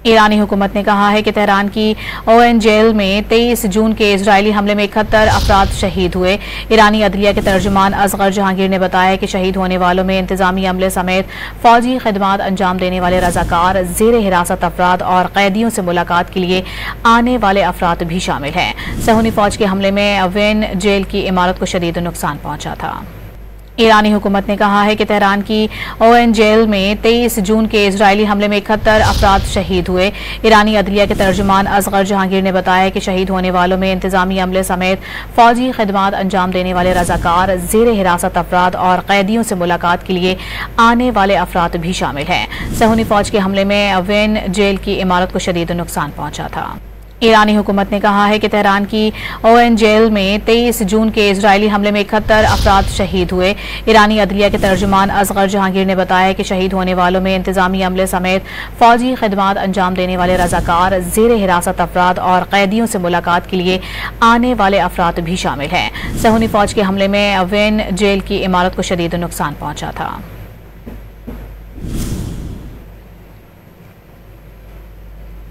ईरानी हुकूमत ने कहा है कि तेहरान की ओएन जेल में 23 जून के इजरायली हमले में 71 अफराद शहीद हुए। ईरानी अदलिया के तर्जुमान असगर जहांगीर ने बताया कि शहीद होने वालों में इंतजामी अमले समेत फौजी खदमात अंजाम देने वाले रजाकार, जेर हिरासत अफराद और कैदियों से मुलाकात के लिए आने वाले अफराद भी शामिल हैं। सहूनी फौज के हमले में ओएन जेल की इमारत को शदीद नुकसान पहुंचा था। ईरानी हुकूमत ने कहा है कि तेहरान की ओएन जेल में 23 जून के इजरायली हमले में 71 अफराद शहीद हुए। ईरानी अदलिया के तर्जुमान असगर जहांगीर ने बताया कि शहीद होने वालों में इंतजामी अमले समेत फौजी खदमात अंजाम देने वाले रजाकार, जेर हिरासत अफराद और कैदियों से मुलाकात के लिए आने वाले अफराद भी शामिल हैं। सहूनी फौज के हमले में ओएन जेल की इमारत को शदीद नुकसान पहुंचा था। ईरानी हुकूमत ने कहा है कि तेहरान की ओएन जेल में 23 जून के इजरायली हमले में 71 अफराद शहीद हुए। ईरानी अदलिया के तर्जुमान असगर जहांगीर ने बताया कि शहीद होने वालों में इंतजामी अमले समेत फौजी खदमात अंजाम देने वाले रजाकार, जेर हिरासत अफराद और कैदियों से मुलाकात के लिए आने वाले अफराद भी शामिल हैं। सहूनी फौज के हमले में ओएन जेल की इमारत को शदीद नुकसान पहुंचा था।